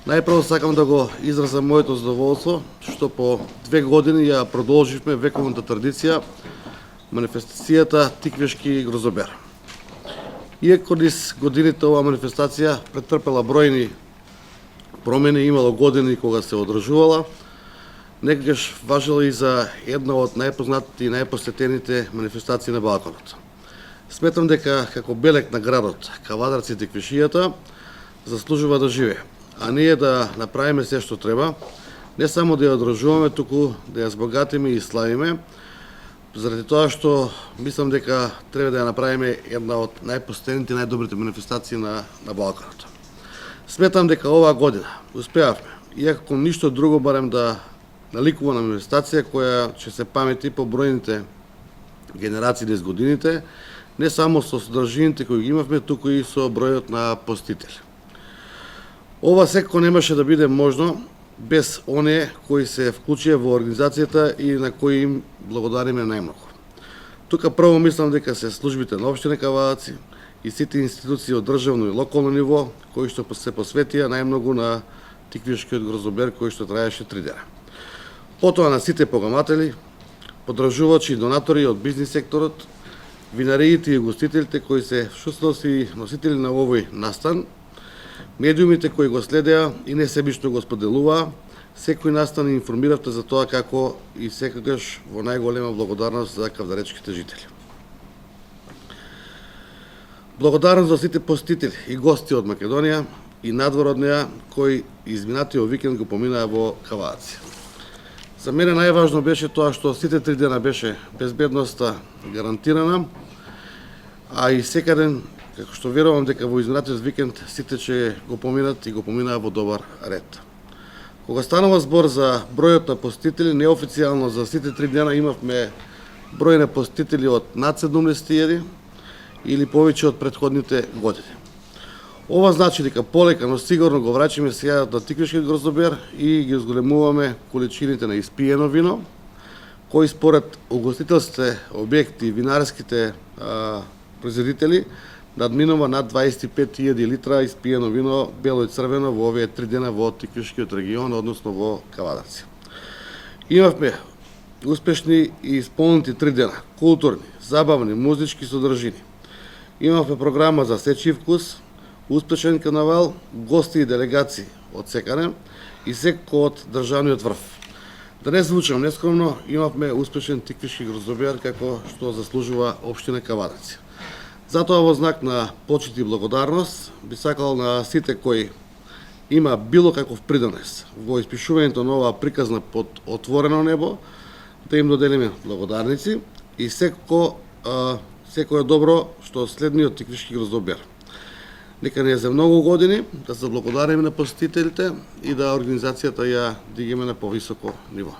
Најпрво сакам да го изразам моето задоволство што по 2 години ја продолживме вековната традиција манифестацијата Тиквешки грозобер. Иако низ годините оваа манифестација претрпела бројни промени, имало години кога се одржувала, некогаш важела и за една од најпознатите и најпосетените манифестации на Балканот. Сметам дека како белег на градот Кавадарци Тиквишијата заслужува да живее, а ние да направиме се што треба, не само да ја одржуваме, туку да ја збогатиме и славиме, заради тоа што мислам дека треба да ја направиме една од најпосетените и најдобрите манифестации на Балканот. Сметам дека оваа година успеавме, иако ништо друго, барем да наликува на манифестација која ќе се памети по бројните генерации низ годините, не само со содржините кои ги имавме, туку и со бројот на посетители. Ова секако немаше да биде можно без оние кои се вклучија во организацијата и на кои им благодариме најмногу. Тука прво мислам дека се службите на општина Кавадаци и сите институции од државно и локално ниво кои што се посветија најмногу на Тиквишкиот грозобер кој што траеше 3 дена. Потоа на сите погаматели, подржувачи и донатори од бизнис секторот, винариите и гостителите кои се всушност и носители на овој настан, медиумите кои го следеа и несебично го споделуваа, секој настан информиравте за тоа како и секогаш во најголема благодарност за кавдаречките жители. Благодарност за сите посетители и гости од Македонија и надвор од неа кои изминатиот викенд го поминаа во Кавадаци. За мене најважно беше тоа што сите 3 дена беше безбедноста гарантирана, а и секаден, како што верувам дека во изминатиот викенд сите ќе го поминат и го поминаа во добар ред. Кога станува збор за бројот на посетители, неофицијално за сите 3 дена имавме број на посетители од над 17.000 или повеќе од претходните години. Ова значи дека полека, но сигурно го враќаме сега на Тиквишкиот грозобер и ги зголемуваме количините на испиено вино, кои според угостителските објекти и винарските производители надминува над 25.000 литра испиено вино, бело и црвено, во овие 3 дена во Тиквишкиот регион, односно во Кавадарци. Имавме успешни и исполнети 3 дена, културни, забавни, музички содржини. Имавме програма за сечи вкус, успешен карнавал, гости и делегации од секаде и секој од државниот врв. Да не звучам нескромно, имавме успешен Тиквишки грозобер како што заслужува општина Кавадарци. Затоа во знак на почит и благодарност би сакал на сите кои има било каков придонес во испишувањето на оваа приказна под отворено небо да им доделиме благодарници и секој добро што следниот Тиквишки грозобер. Нека не е за многу години, да се благодариме на посетителите и да организацијата ја дигиме на повисоко ниво.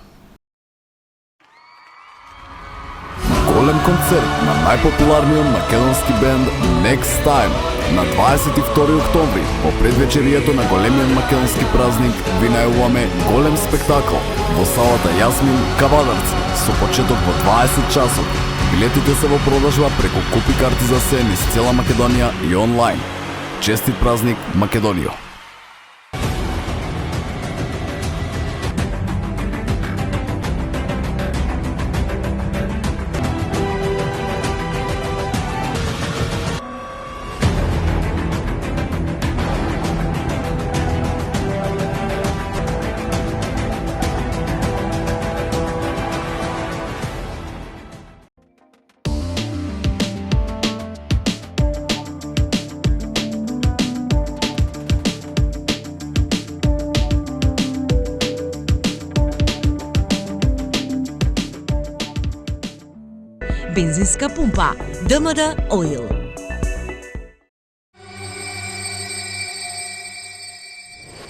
Голем концерт на најпопуларниот македонски бенд Next Time на 22 октомври по предвечерието на големиот македонски празник ви најавуваме голем спектакл во салата Јасмин Кавадарци со почеток во 20 часот. Билетите се во продажба преку купи карти за се низ цела Македонија и онлайн. Честит празник, Македонијо! Бензинска пумпа ДМД Оил.